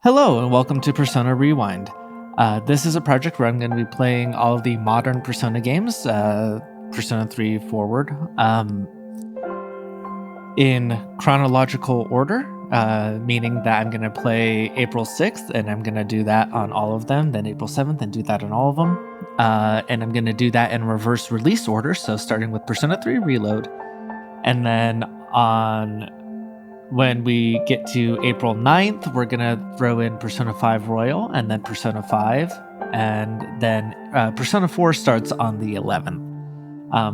Hello and welcome to Persona Rewind. This is a project where I'm going to be playing all of the modern Persona games, Persona 3 forward, in chronological order, meaning that I'm going to play April 6th and I'm going to do that on all of them, then April 7th and do that on all of them. And I'm going to do that in reverse release order, so starting with Persona 3 Reload, and then when we get to April 9th, we're going to throw in Persona 5 Royal and then Persona 5. And then Persona 4 starts on the 11th.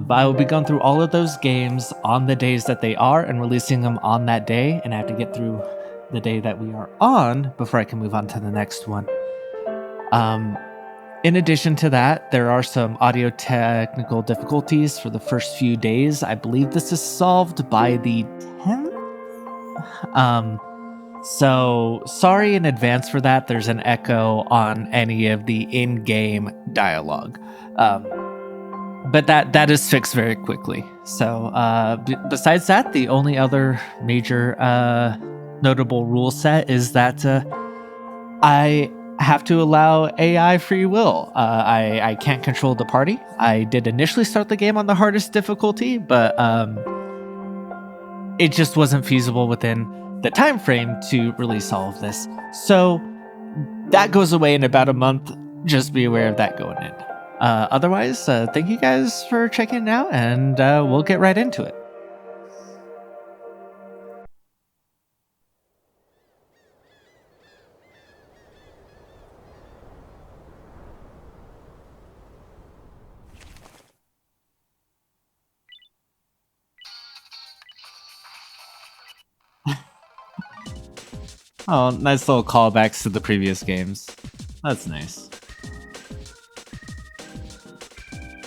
But I will be going through all of those games on the days that they are and releasing them on that day. And I have to get through the day that we are on before I can move on to the next one. In addition to that, there are some audio technical difficulties for the first few days. I believe this is solved by the 10th. So sorry in advance for that. There's an echo on any of the in-game dialogue. But that is fixed very quickly. So besides that, the only other major notable rule set is that I have to allow AI free will. I can't control the party. I did initially start the game on the hardest difficulty, but it just wasn't feasible within the time frame to release all of this. So that goes away in about a month. Just be aware of that going in. Otherwise, thank you guys for checking it out, and we'll get right into it. Oh, nice little callbacks to the previous games. That's nice.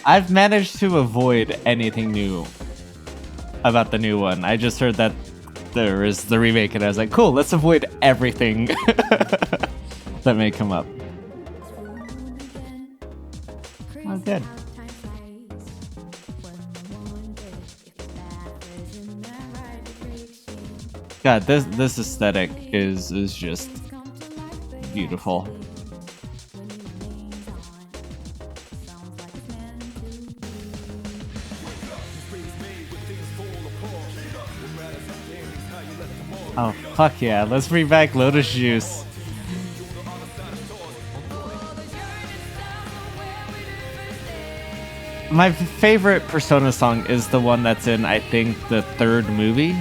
I've managed to avoid anything new about the new one. I just heard that there is the remake, and I was like, cool, let's avoid everything that may come up. Oh, good. God, this aesthetic is just beautiful. Oh, fuck yeah, let's bring back Lotus Juice. My favorite Persona song is the one that's in, I think, the third movie.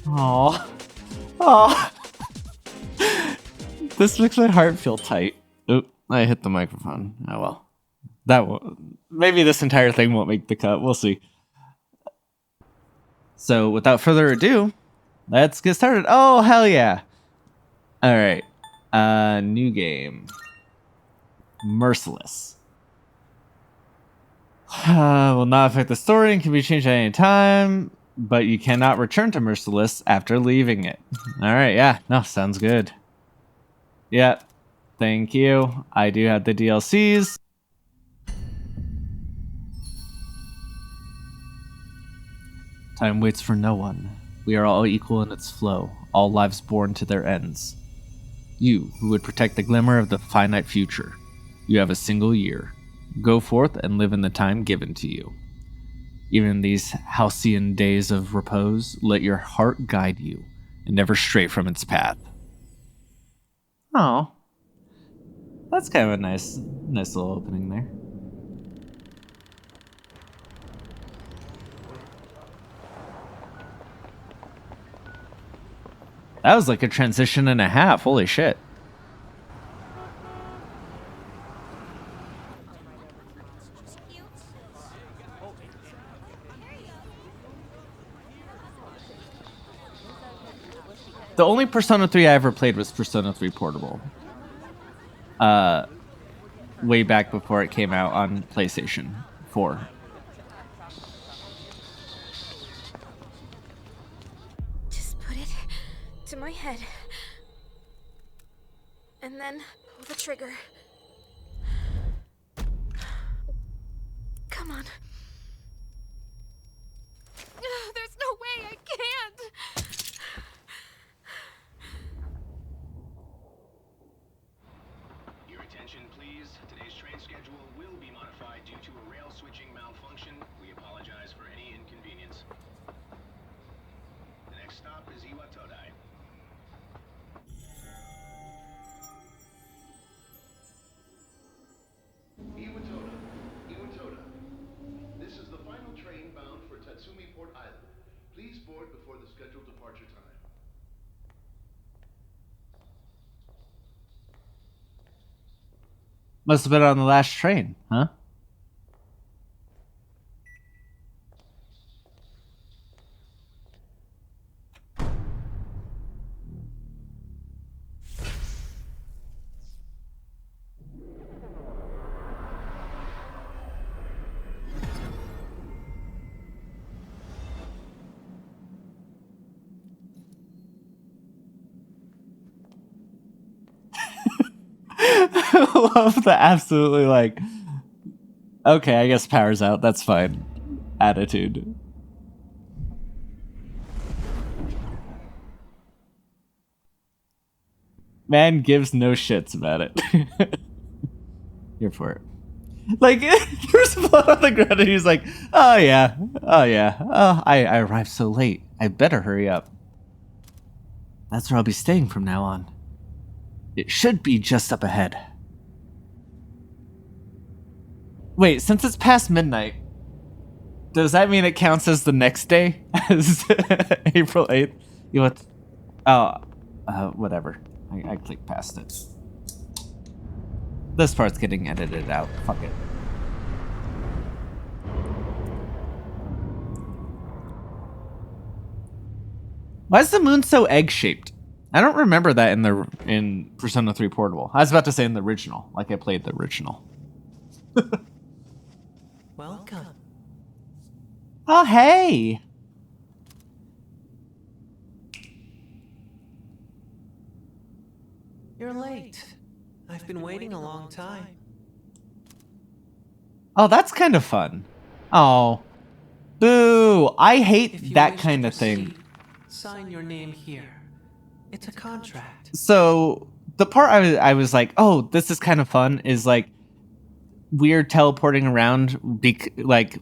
Aww. Aww. This makes my heart feel tight. Oop, I hit the microphone. Oh well. That maybe this entire thing won't make the cut. We'll see. So without further ado, let's get started. Oh, hell yeah. Alright. New game. Merciless. Will not affect the story and can be changed at any time, but you cannot return to Merciless after leaving it. Alright, yeah. No, sounds good. Yeah. Thank you. I do have the DLCs. Time waits for no one. We are all equal in its flow, all lives born to their ends. You, who would protect the glimmer of the finite future, you have a single year. Go forth and live in the time given to you. Even in these halcyon days of repose, let your heart guide you, and never stray from its path. Oh, that's kind of a nice little opening there. That was like a transition and a half. Holy shit. The only Persona 3 I ever played was Persona 3 Portable. Way back before it came out on PlayStation 4. Just put it to my head. And then pull the trigger. Come on. There's no way I can't. Your attention, please. Today's train schedule will be modified due to a rail switching malfunction. We apologize for any inconvenience. The next stop is Iwatodai. Iwatoda. This is the final train bound for Tatsumi Port Island. Please board before the scheduled departure time. Must have been on the last train, huh? I love the absolutely like, okay, I guess power's out, that's fine attitude. Man gives no shits about it. Here for it. Like, there's blood on the ground and he's like, oh yeah, I arrived so late, I better hurry up. That's where I'll be staying from now on. It should be just up ahead. Wait, since it's past midnight, does that mean it counts as the next day? As April 8th? You know what? Oh, whatever. I clicked past it. This part's getting edited out. Fuck it. Why is the moon so egg-shaped? I don't remember that in Persona 3 Portable. I was about to say in the original, like I played the original. Welcome. Oh, hey! You're late. I've been waiting a long time. Oh, that's kind of fun. Oh. Boo! I If hate you that wish kind to of thing. proceed, sign your name here. It's a contract. So, the part I was like, oh, this is kind of fun, is like weird teleporting around, like,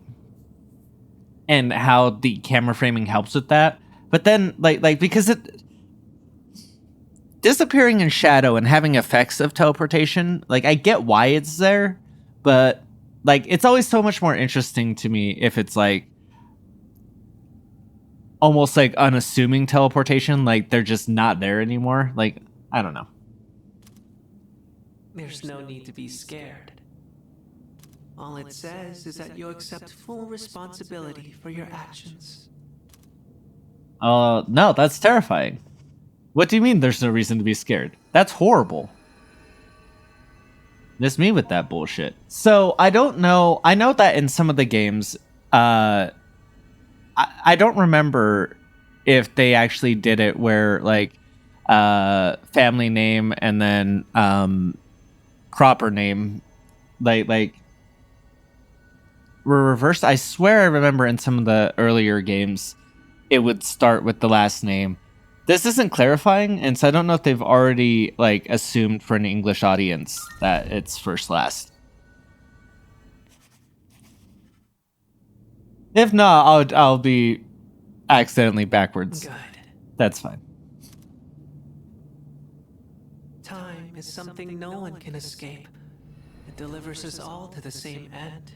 and how the camera framing helps with that. But then, like because it disappearing in shadow and having effects of teleportation, like I get why it's there, but like it's always so much more interesting to me if it's like almost like unassuming teleportation, like they're just not there anymore. Like, I don't know. There's no need to be scared. All it says is that you accept full responsibility for your actions. No, that's terrifying. What do you mean there's no reason to be scared? That's horrible. Miss me with that bullshit. So, I don't know. I know that in some of the games, I don't remember if they actually did it where, like, family name and then proper name, like were reversed. I swear I remember in some of the earlier games, it would start with the last name. This isn't clarifying, and so I don't know if they've already like assumed for an English audience that it's first last. If not, I'll be accidentally backwards. Good. That's fine. Time is something no one can escape. It delivers us all to the same end.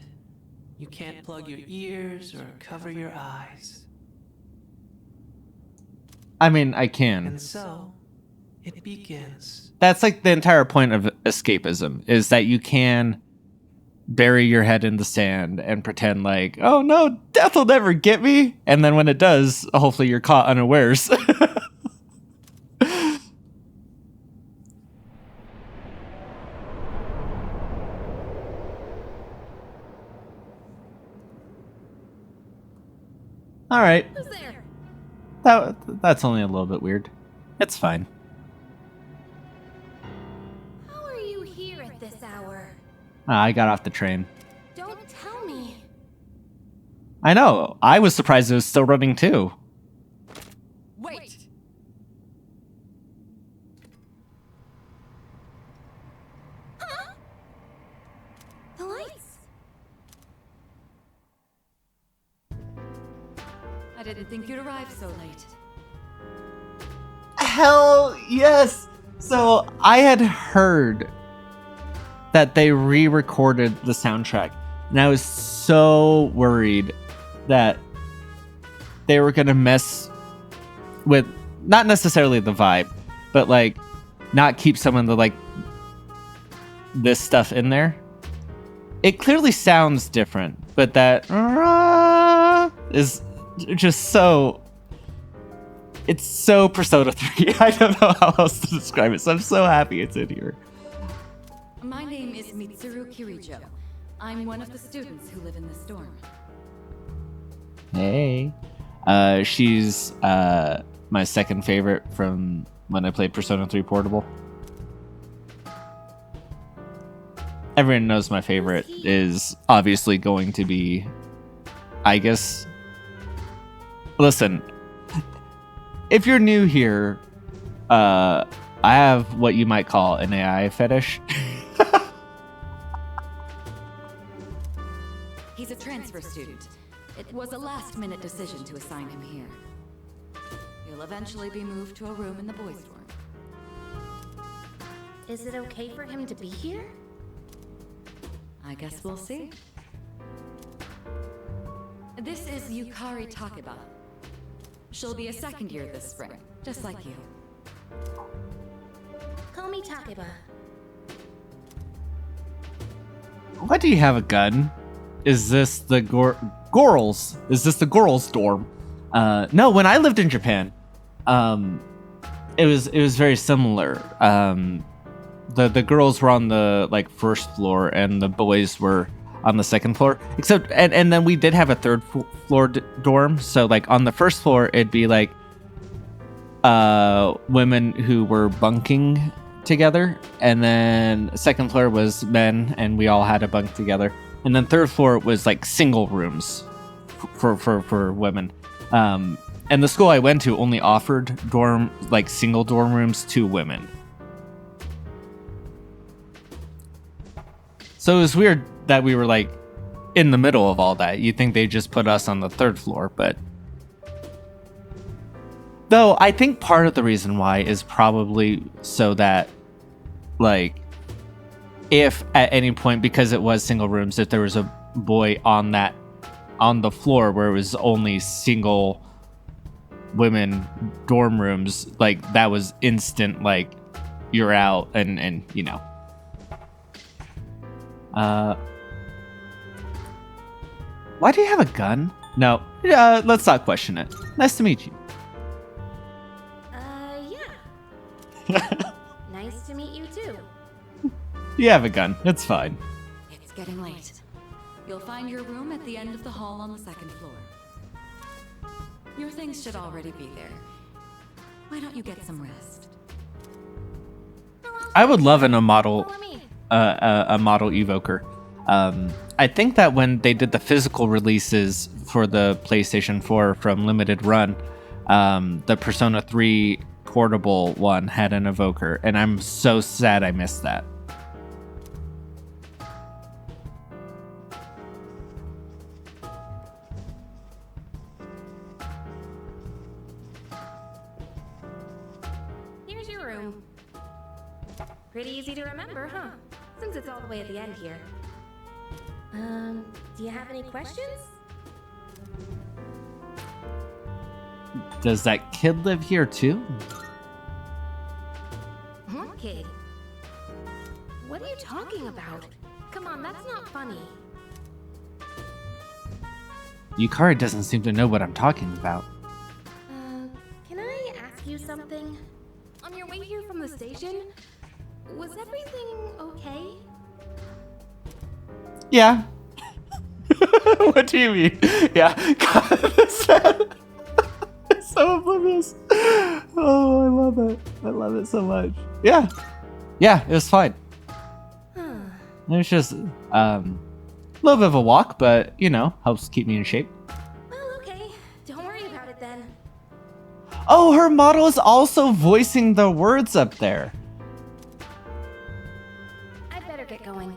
You can't plug your ears or cover your eyes. I mean, I can. And so, it begins. That's like the entire point of escapism, is that you can bury your head in the sand and pretend like, oh no, death will never get me. And then when it does, hopefully you're caught unawares. All right. Who's there? That's only a little bit weird. It's fine. How are you here at this hour? I got off the train. Don't tell me. I know. I was surprised it was still running too. Wait. Huh? The lights. I didn't think you'd arrive so late. Hell yes. So I had heard that they re-recorded the soundtrack, and I was so worried that they were gonna mess with not necessarily the vibe, but like not keep some of the like this stuff in there. It clearly sounds different, but that is just so. It's so Persona 3. I don't know how else to describe it, so I'm so happy it's in here. My name is Mitsuru Kirijo. I'm one of the students who live in this dorm. Hey. She's my second favorite from when I played Persona 3 Portable. Everyone knows my favorite is obviously going to be, I guess. Listen, if you're new here, I have what you might call an AI fetish. He's a transfer student. It was a last-minute decision to assign him here. He'll eventually be moved to a room in the boys' dorm. Is it okay for him to be here? I guess we'll see. This is Yukari Takeba. She'll be a second year this spring, just like you. Call me Takeba. Why do you have a gun? Is this the Gorals? Is this the Gorals dorm? No, when I lived in Japan, it was very similar. The girls were on the like first floor and the boys were on the second floor. Except and then we did have a third floor dorm. So like on the first floor it'd be like women who were bunking together, and then second floor was men and we all had to bunk together. And then third floor was like single rooms for women. And the school I went to only offered single dorm rooms to women. So it was weird that we were like in the middle of all that. You'd think they just put us on the third floor, but though I think part of the reason why is probably so that like if at any point, because it was single rooms, if there was a boy on the floor where it was only single women dorm rooms, like that was instant, like you're out, and you know. Why do you have a gun? No, let's not question it. Nice to meet you. Yeah. Nice to meet you too. You have a gun. It's fine. It's getting late. You'll find your room at the end of the hall on the second floor. Your things should already be there. Why don't you get some rest? I would love a model Follow me. a model evoker. I think that when they did the physical releases for the PlayStation 4 from Limited Run, the Persona 3 portable one had an evoker, and I'm so sad I missed that. Here's your room. Pretty easy to remember, huh? Since it's all the way at the end here. Do you have any questions? Does that kid live here too? What kid? What are you talking about? Come on, that's not funny. Yukari doesn't seem to know what I'm talking about. Can I ask you something? On your way here from the station, was everything okay? Yeah. What do you mean? Yeah. God, this man is so oblivious. Oh, I love it. I love it so much. Yeah. Yeah, it was fine. It was just a little bit of a walk, but, you know, helps keep me in shape. Well, okay. Don't worry about it then. Oh, her model is also voicing the words up there. I'd better get going.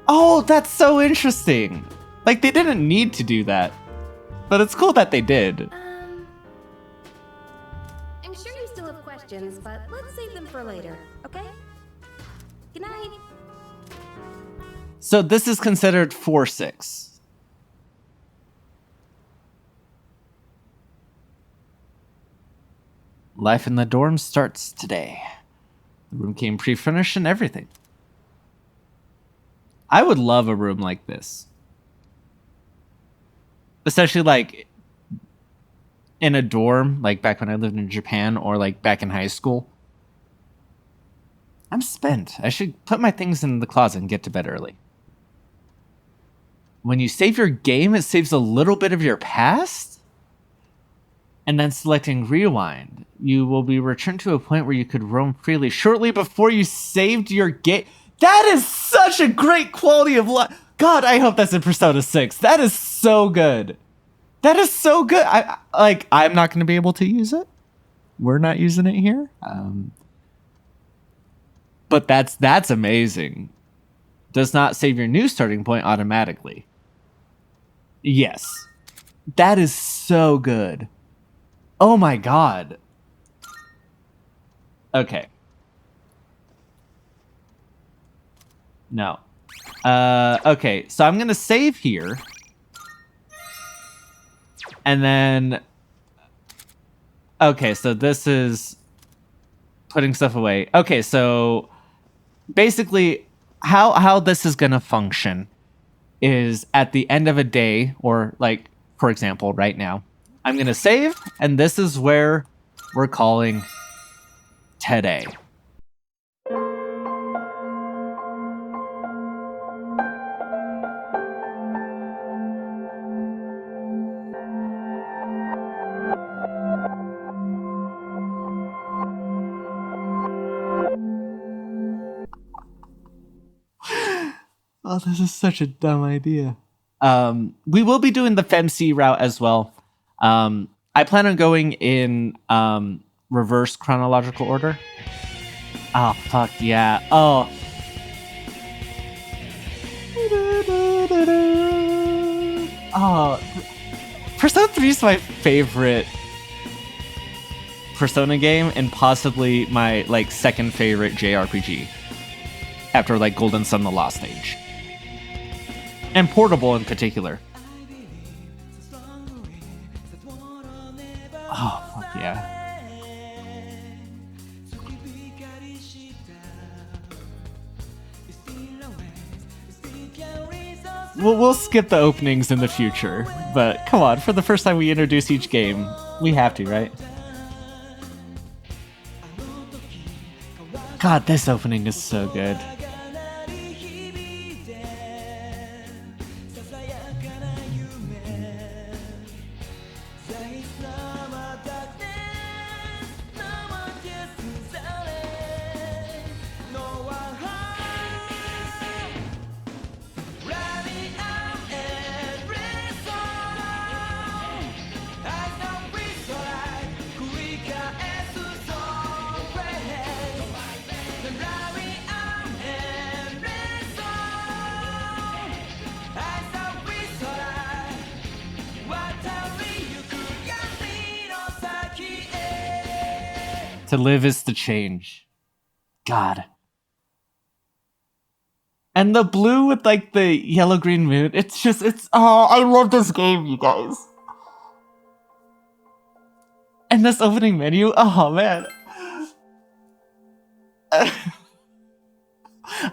Oh, that's so interesting. Like, they didn't need to do that. But it's cool that they did. I'm sure you still have questions, but let's save them for later, okay? Good night. So this is considered 4-6. Life in the dorm starts today. The room came pre-finished and everything. I would love a room like this. Especially like in a dorm, like back when I lived in Japan or like back in high school. I'm spent. I should put my things in the closet and get to bed early. When you save your game, it saves a little bit of your past. And then selecting rewind, you will be returned to a point where you could roam freely shortly before you saved your game. That is such a great quality of life. God, I hope that's in Persona 6. That is so good. That is so good. I'm not going to be able to use it. We're not using it here. But that's amazing. Does not save your new starting point automatically. Yes. That is so good. Oh my god. Okay. No. Okay, so I'm gonna save here. And then... Okay, so this is putting stuff away. Okay, so basically how this is gonna function is at the end of a day, or like, for example, right now, I'm gonna save, and this is where we're calling today. Oh, this is such a dumb idea. We will be doing the FemC route as well. I plan on going in reverse chronological order. Oh, fuck yeah. Oh. Oh. Persona 3 is my favorite Persona game and possibly my like second favorite JRPG after like Golden Sun: The Lost Age. And Portable in particular. Oh, fuck yeah. We'll skip the openings in the future, but come on, for the first time we introduce each game, we have to, right? God, this opening is so good. To live is to change. God. And the blue with like the yellow-green moon, it's oh, I love this game, you guys. And this opening menu, oh man.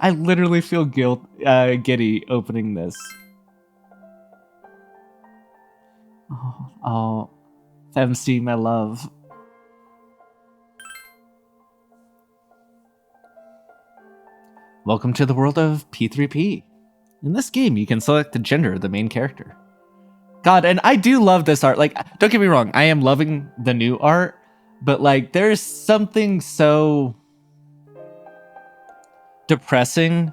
I literally feel giddy opening this. Oh, FemC, my love. Welcome to the world of P3P. In this game, you can select the gender of the main character. God, and I do love this art. Like, don't get me wrong, I am loving the new art, but like, there's something so depressing.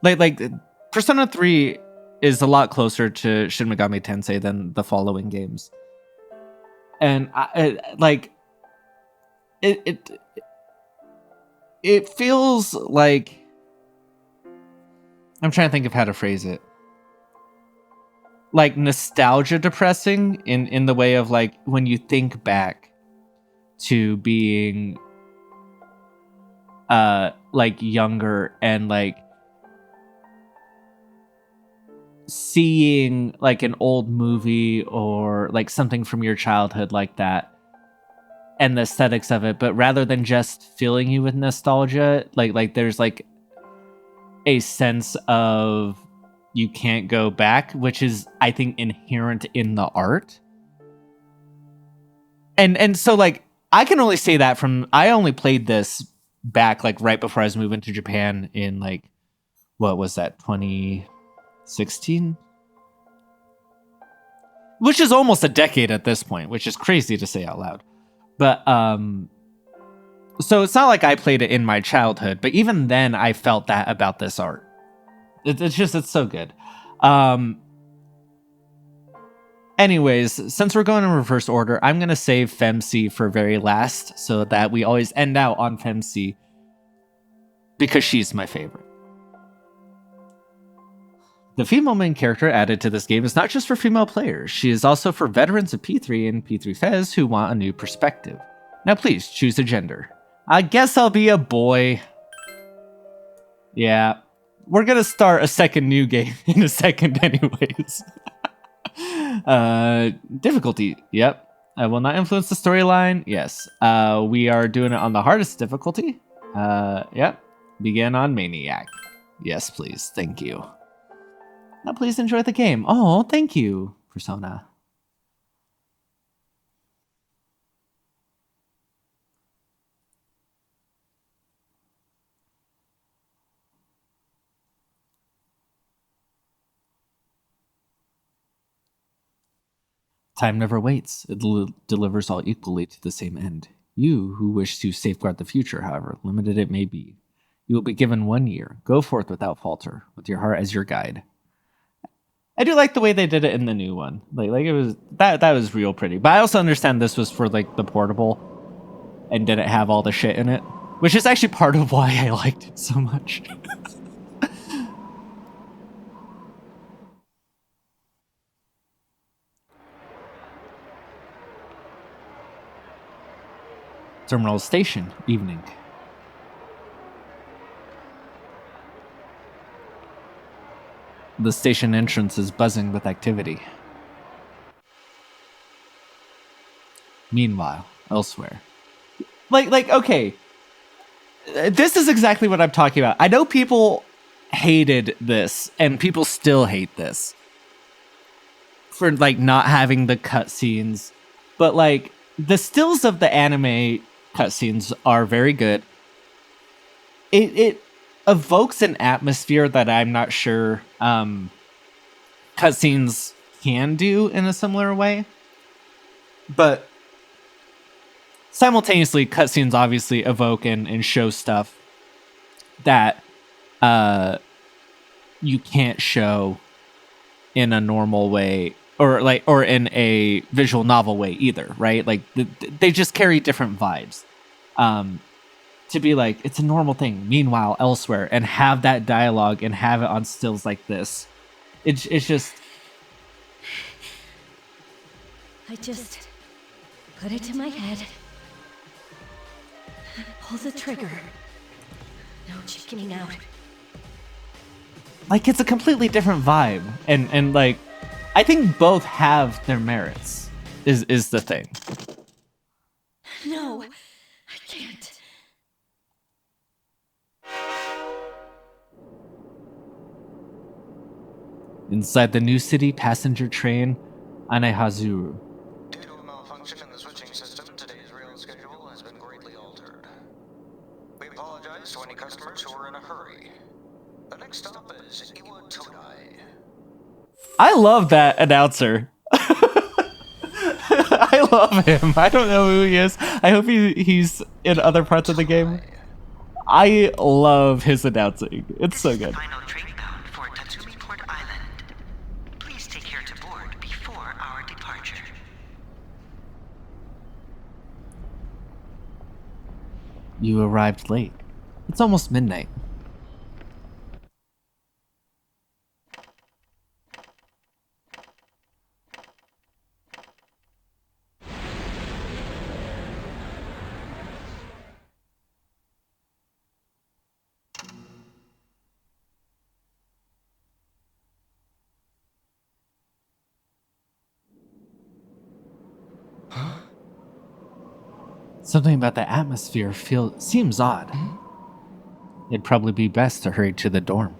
Like Persona 3 is a lot closer to Shin Megami Tensei than the following games. And it feels like, I'm trying to think of how to phrase it. Like nostalgia depressing in the way of like when you think back to being like younger and like seeing like an old movie or like something from your childhood like that and the aesthetics of it, but rather than just filling you with nostalgia, like there's like a sense of you can't go back, which is, I think, inherent in the art. And so, like, I can only say that from, I only played this back, like, right before I was moving to Japan in, like, what was that, 2016? Which is almost a decade at this point, which is crazy to say out loud. But, so it's not like I played it in my childhood, but even then I felt that about this art. It's so good. Anyways, since we're going in reverse order, I'm going to save FemC for very last so that we always end out on FemC because she's my favorite. The female main character added to this game is not just for female players. She is also for veterans of P3 and P3 Fez who want a new perspective. Now please choose a gender. I guess I'll be a boy. Yeah. We're gonna start a second new game in a second anyways. Difficulty. Yep. I will not influence the storyline. Yes. We are doing it on the hardest difficulty. Yep. Begin on Maniac. Yes, please. Thank you. Now please enjoy the game. Oh, thank you, Persona. Time never waits. It delivers all equally to the same end. You, who wish to safeguard the future, however limited it may be, you will be given 1 year. Go forth without falter, with your heart as your guide. I do like the way they did it in the new one. Like it was that was real pretty. But I also understand this was for like the portable and didn't have all the shit in it, which is actually part of why I liked it so much. Terminal Station, evening. The station entrance is buzzing with activity. Meanwhile, elsewhere. Like, okay. This is exactly what I'm talking about. I know people hated this, and people still hate this. For, like, not having the cutscenes. But, like, the stills of the anime cutscenes are very good. It evokes an atmosphere that I'm not sure cutscenes can do in a similar way. But simultaneously, cutscenes obviously evoke and show stuff that you can't show in a normal way or in a visual novel way either, right? Like they just carry different vibes. To be like, it's a normal thing. Meanwhile, elsewhere, and have that dialogue and have it on stills like this. It's just. I just put it to my head, pull the trigger. No chickening out. Like, it's a completely different vibe, and like, I think both have their merits. Is the thing. No, I can't. Inside the New City passenger train, Anehazuru. Due to a malfunction in the switching system, today's rail schedule has been greatly altered. We apologize to any customers who are in a hurry. The next stop is Iwatodai. I love that announcer. I love him. I don't know who he is. I hope he's in other parts of the game. I love his announcing. It's so good. Final train bound for Tatsumi Port Island. Please take care to board before our departure. You arrived late. It's almost midnight. Something about the atmosphere seems odd. It'd probably be best to hurry to the dorm.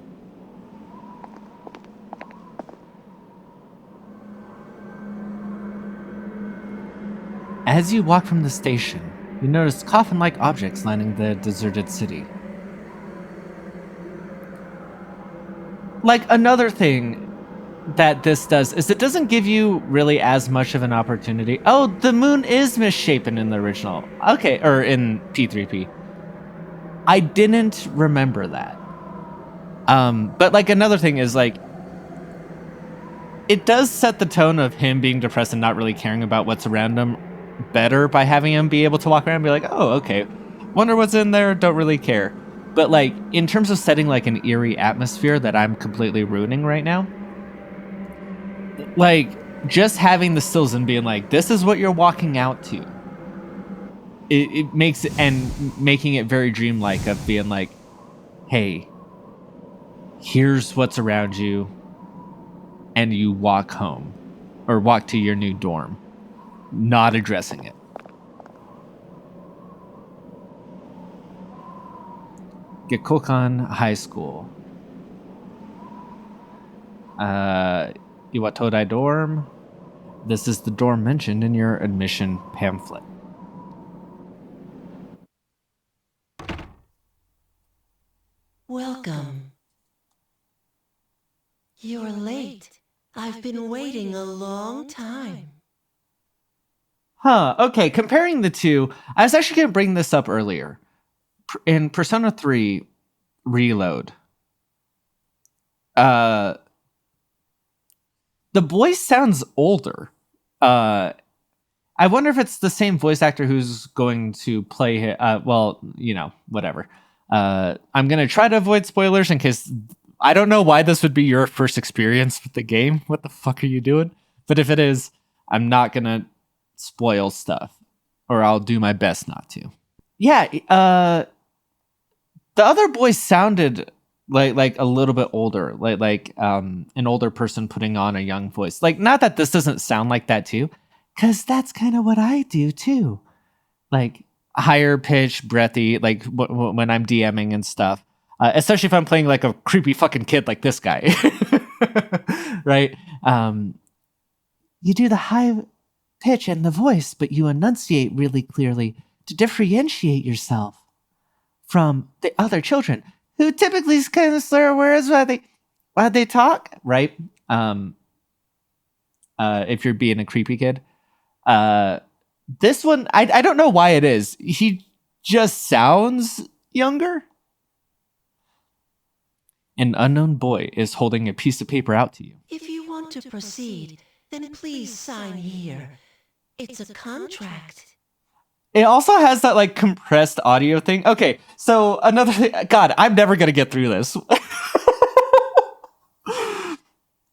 As you walk from the station, you notice coffin-like objects lining the deserted city. Like, another thing that this does is it doesn't give you really as much of an opportunity. Oh, the moon is misshapen in the original. Okay, or in P3P. I didn't remember that. But like another thing is like it does set the tone of him being depressed and not really caring about what's around him better by having him be able to walk around and be like, oh, okay, wonder what's in there, don't really care. But like in terms of setting like an eerie atmosphere that I'm completely ruining right now, like just having the stills and being like, this is what you're walking out to. It makes it, and making it very dreamlike of being like, hey, here's what's around you, and you walk home or walk to your new dorm, not addressing it. Gekokan High School. Iwatodai dorm. This is the dorm mentioned in your admission pamphlet. Welcome. You're late. I've been waiting a long time. Huh, okay, comparing the two, I was actually going to bring this up earlier. In Persona 3 Reload, the voice sounds older. I wonder if it's the same voice actor who's going to play, well, you know, whatever. I'm going to try to avoid spoilers in case... I don't know why this would be your first experience with the game. What the fuck are you doing? But if it is, I'm not going to spoil stuff. Or I'll do my best not to. Yeah, the other voice sounded like a little bit older. Like an older person putting on a young voice. Like, not that this doesn't sound like that too. Because that's kind of what I do too. Like... higher pitch, breathy, like when I'm DMing and stuff. Especially if I'm playing like a creepy fucking kid like this guy. Right? You do the high pitch and the voice, but you enunciate really clearly to differentiate yourself from the other children who typically kind of slur words while they talk, right? If you're being a creepy kid. This one, I don't know why it is. He just sounds younger. An unknown boy is holding a piece of paper out to you. If you want to proceed, then please sign here. It's a contract. It also has that like compressed audio thing. Okay, so another thing. God, I'm never going to get through this.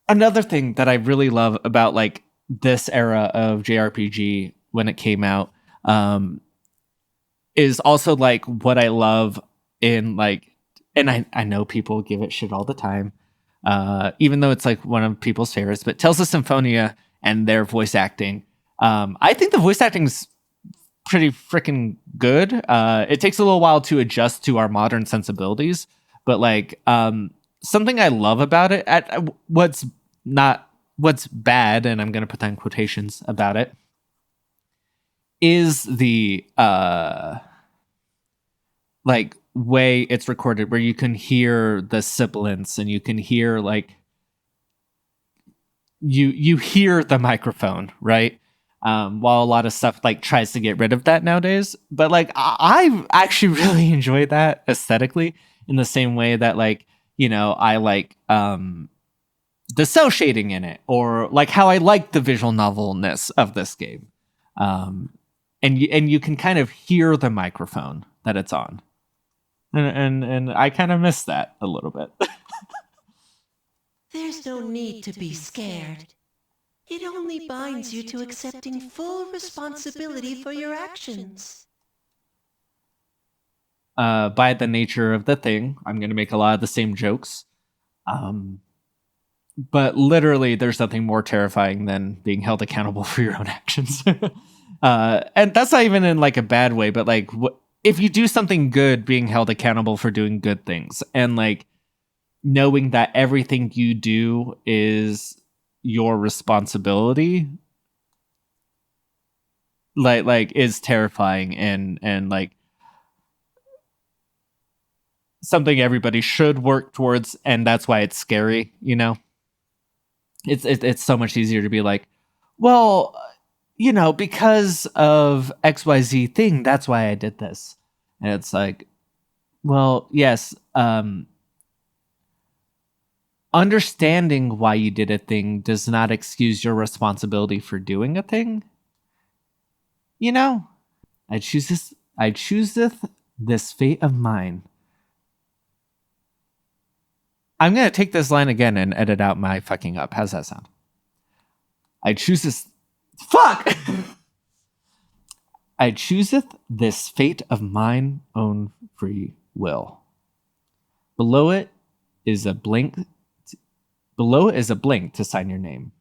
Another thing that I really love about like this era of JRPG when it came out is also like what I love in like, and I know people give it shit all the time, even though it's like one of people's favorites, but Tales of Symphonia and their voice acting. I think the voice acting's pretty freaking good. It takes a little while to adjust to our modern sensibilities, but like something I love about it, what's bad, and I'm going to put that in quotations about it, is the like way it's recorded where you can hear the sibilants and you can hear like you hear the microphone, right? While a lot of stuff like tries to get rid of that nowadays. But like I actually really enjoy that aesthetically in the same way that like, I like the cell shading in it, or like how I like the visual novelness of this game. And you can kind of hear the microphone that it's on. And I kind of miss that a little bit. There's no need to be scared. It only binds you to accepting full responsibility for your actions. By the nature of the thing, I'm going to make a lot of the same jokes. But literally, there's nothing more terrifying than being held accountable for your own actions. And that's not even in like a bad way, but like if you do something good, being held accountable for doing good things, and like knowing that everything you do is your responsibility, like is terrifying and like something everybody should work towards, and that's why it's scary. It's so much easier to be like, well, because of XYZ thing, that's why I did this. And it's like, well, yes, understanding why you did a thing does not excuse your responsibility for doing a thing. I chooseth this fate of mine. I'm going to take this line again and edit out my fucking up. How's that sound? I choose this... Fuck! I chooseth this fate of mine own free will. Below it is a blank to sign your name.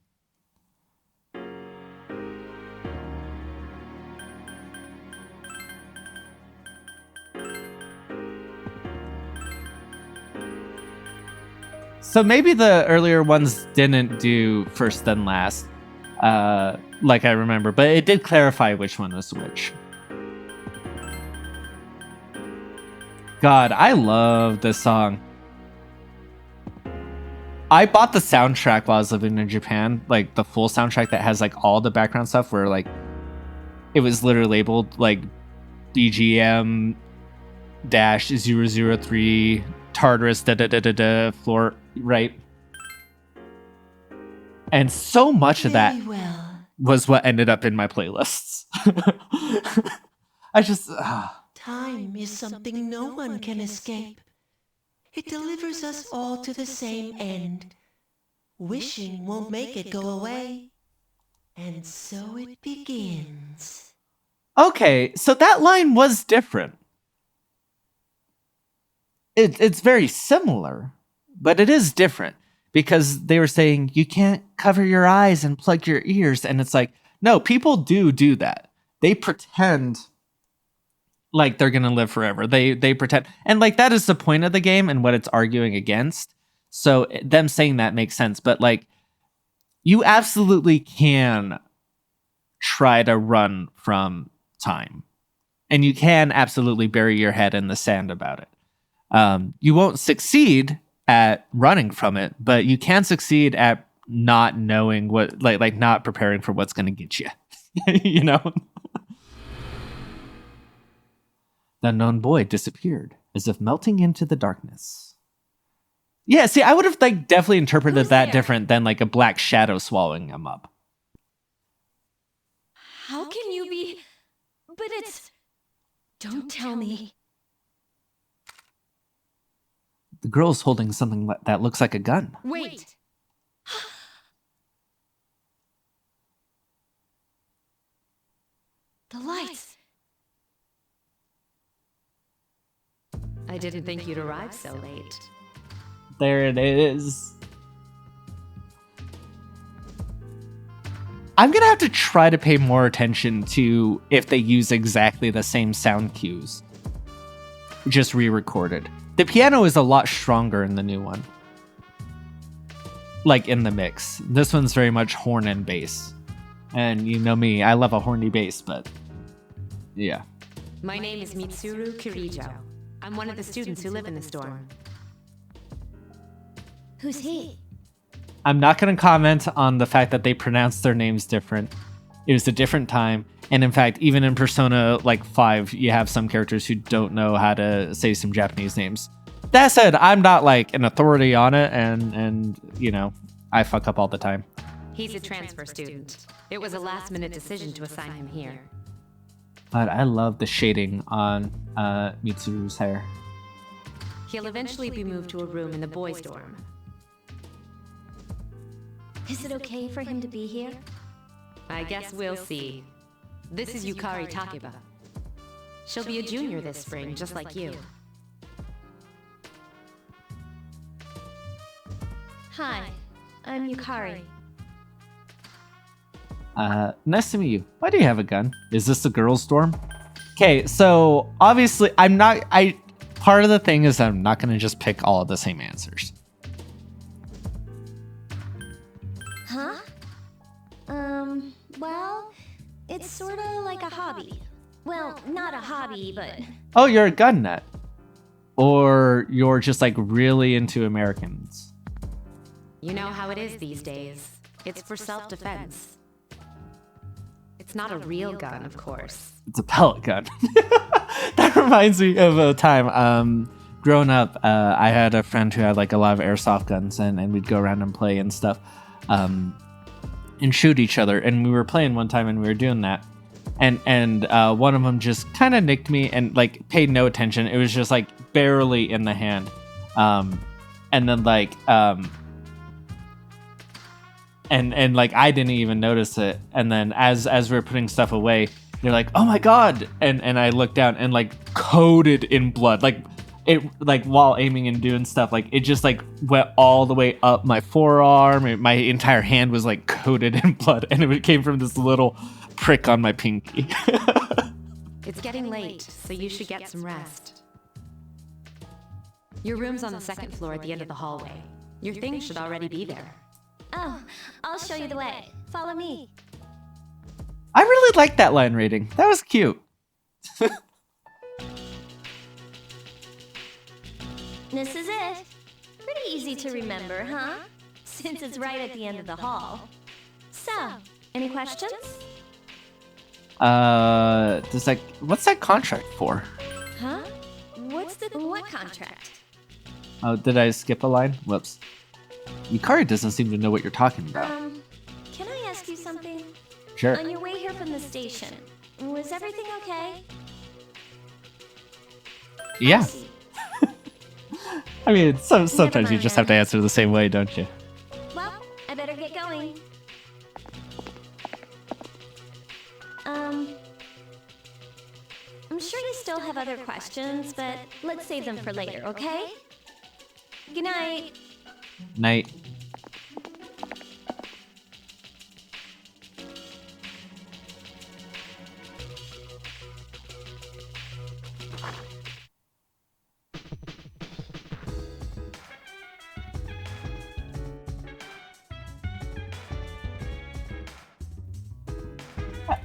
So maybe the earlier ones didn't do first then last, like I remember, but it did clarify which one was which. God, I love this song. I bought the soundtrack while I was living in Japan, like the full soundtrack that has like all the background stuff where like it was literally labeled like BGM -003 Tartarus floor, right? And so much of that was what ended up in my playlists. I just Time is something no one can escape. It delivers us all to the same end. Wishing won't make it go away. And so it begins. Okay, so that line was different. It's very similar, but it is different because they were saying you can't cover your eyes and plug your ears, and it's like, no, people do that. They pretend like they're gonna live forever. They pretend, and like that is the point of the game and what it's arguing against. So them saying that makes sense, but like you absolutely can try to run from time, and you can absolutely bury your head in the sand about it. You won't succeed at running from it, but you can succeed at not knowing what, like not preparing for what's going to get you. The unknown boy disappeared as if melting into the darkness. Yeah, see, I would have like definitely interpreted Who's that there? different than like a black shadow swallowing him up. How can you be... But it's... Don't tell me. The girl's holding something that looks like a gun. Wait. The lights. I didn't think you'd arrive so late. There it is. I'm gonna have to try to pay more attention to if they use exactly the same sound cues, just re-recorded. The piano is a lot stronger in the new one, like in the mix. This one's very much horn and bass, and you know me, I love a horny bass, but yeah. My name is Mitsuru Kirijo. I'm one of the students who live in this dorm. Who's he? I'm not going to comment on the fact that they pronounced their names different. It was a different time. And in fact, even in Persona 5, you have some characters who don't know how to say some Japanese names. That said, I'm not an authority on it, and I fuck up all the time. He's a transfer student. It was a last-minute decision to assign him here. But I love the shading on Mitsuru's hair. He'll eventually be moved to a room in the boys' dorm. Is it okay for him to be here? I guess we'll see. This is Yukari Takeba. She'll be a junior this spring, just like you. Hi, I'm Yukari. Nice to meet you. Why do you have a gun? Is this the girls' dorm? Okay, so obviously part of the thing is I'm not going to just pick all of the same answers. Huh? Well, it's sort of like a hobby. Well, not a hobby, but... Oh, you're a gun nut. Or you're just really into Americans. You know how it is these days. It's for self-defense. It's not a real gun, of course. It's a pellet gun. That reminds me of a time. Growing up, I had a friend who had a lot of airsoft guns, and we'd go around and play and stuff. And shoot each other. And we were playing one time and we were doing that. And one of them just kind of nicked me and paid no attention. It was just barely in the hand. And then and I didn't even notice it. And then as we were putting stuff away, they're like, "Oh my God." And I looked down and coated in blood. It while aiming and doing stuff, it just went all the way up my forearm. My entire hand was coated in blood, and it came from this little prick on my pinky. It's getting late, so you should get some rest. Your room's on the second floor at the end of the hallway. Your things should already be there. Oh, I'll show you the way. Follow me. I really liked that line reading. That was cute. This is it. Pretty easy to remember, huh? Since it's right at the end of the hall. So, any questions? What's that contract for? Huh? What contract? Oh, did I skip a line? Whoops. Yukari doesn't seem to know what you're talking about. Can I ask you something? Sure. On your way here from the station, was everything okay? Yeah. I mean, sometimes you just have to answer the same way, don't you? Well, I better get going. I'm sure you still have other questions, but let's save them for later, okay? Good night. Night.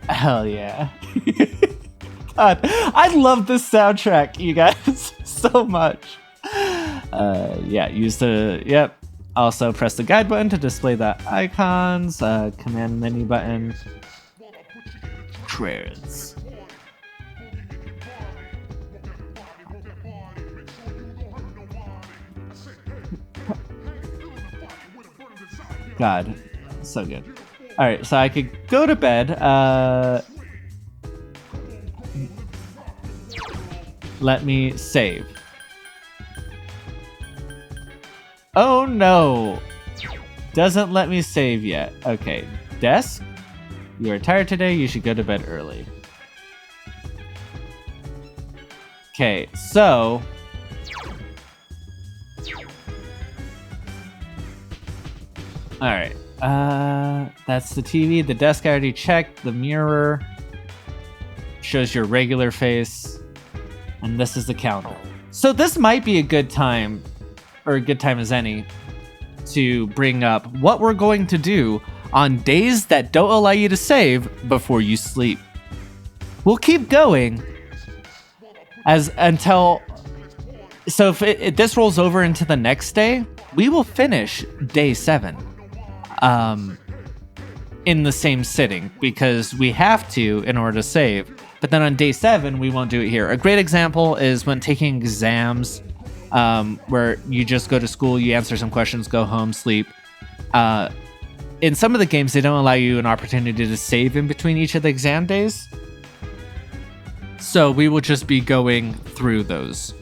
Hell yeah. God, I love this soundtrack, you guys, so much. Yeah, use the, yep. Also press the guide button to display the icons, command menu button. Trades. God, so good. All right, so I could go to bed. Let me save. Oh no! Doesn't let me save yet. Okay, desk. You are tired today, you should go to bed early. Okay, so... Alright, that's the TV. The desk I already checked. The mirror shows your regular face. And this is the calendar. So this might be a good time, or a good time as any, to bring up what we're going to do on days that don't allow you to save before you sleep. We'll keep going until So if this rolls over into the next day, we will finish day 7 in the same sitting because we have to in order to save. But then on day 7, we won't do it here. A great example is when taking exams, where you just go to school, you answer some questions, go home, sleep. In some of the games, they don't allow you an opportunity to save in between each of the exam days. So we will just be going through those.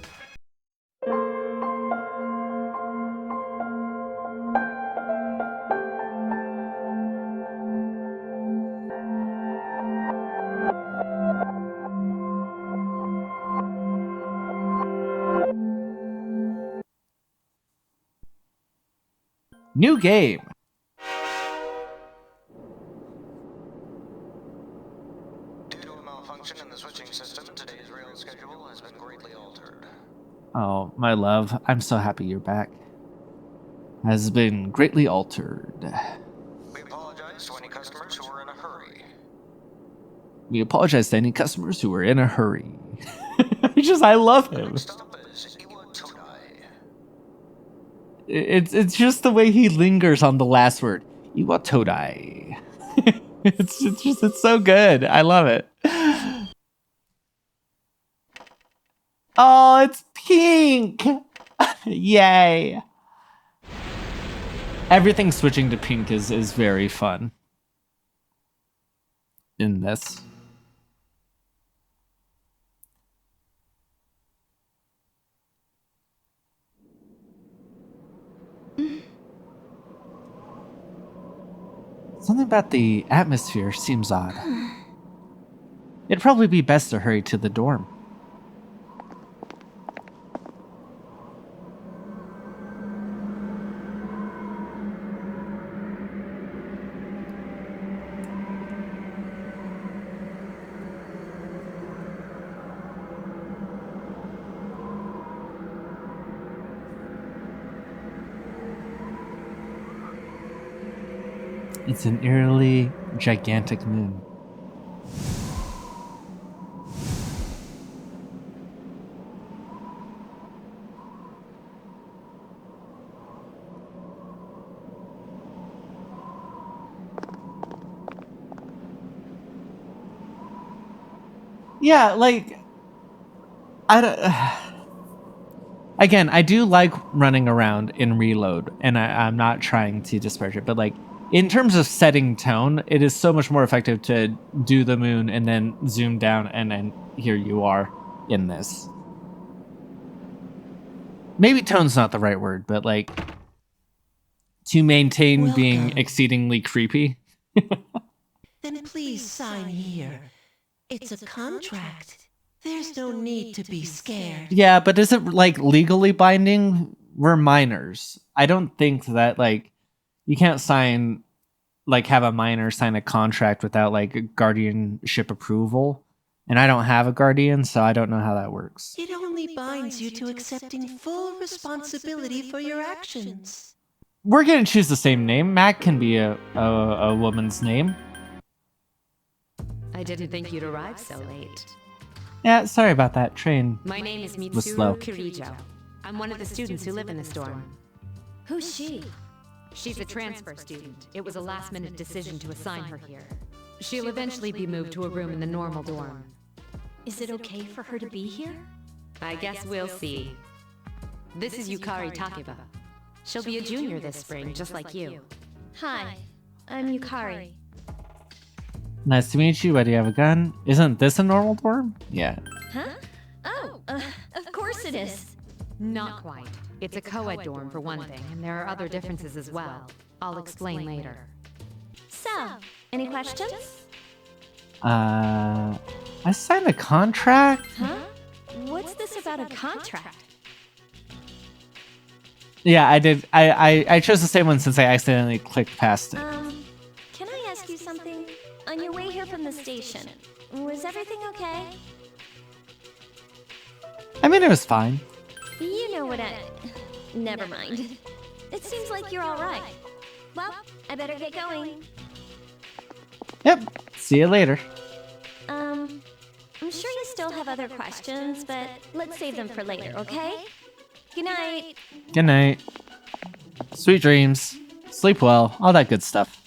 New game. Due to a malfunction in the switching system, today's rail schedule has been greatly altered. Oh, my love, I'm so happy you're back. Has been greatly altered. We apologize to any customers who were in a hurry. We apologize to any customers who were in a hurry. I love him. Next up is Iwa Todai. It's just the way he lingers on the last word. Iwatodai. it's so good. I love it. Oh, it's pink. Yay. Everything switching to pink is very fun in this. Something about the atmosphere seems odd. It'd probably be best to hurry to the dorm. It's an eerily gigantic moon. Yeah, like I don't. Again, I do like running around in Reload, and I'm not trying to disparage it, but like in terms of setting tone, it is so much more effective to do the moon and then zoom down, and then here you are in this. Maybe tone's not the right word, but like to maintain being Welcome. exceedingly creepy. Then please sign here. It's a contract. There's no need to be scared. Yeah, but is it like legally binding? We're minors. I don't think that like you can't sign like have a minor sign a contract without like guardianship approval. And I don't have a guardian, so I don't know how that works. It only binds you to accepting full responsibility for your actions. We're gonna choose the same name. Mac can be a woman's name. I didn't think you'd arrive so late. Yeah, sorry about that. Train. My name is Was slow. Mitsuru Kirijo. I'm one of the students who live in this dorm. Who's she? She's a transfer student. It was a last-minute decision to assign her here. She'll eventually be moved to a room in the normal dorm. Is it okay for her to be here? I guess we'll see. This is Yukari Takeba. She'll be a junior this spring, just like you. Hi, I'm Yukari. Nice to meet you. Why do you have a gun? Isn't this a normal dorm? Yeah. Huh? Oh, of course it is. Not quite. It's a co-ed dorm for one thing, and there are other differences as well. I'll explain later. So, any questions? I signed a contract? Huh? What's this about a contract? Yeah, I did. I chose the same one since I accidentally clicked past it. Can I ask you something? On your way here from the station, was everything okay? I mean, it was fine. You know what Never mind. It seems like you're alright. Well, I better get going. Yep. See you later. I'm sure you still have other questions, but let's save them for later, okay? Good night. Good night. Sweet dreams. Sleep well. All that good stuff.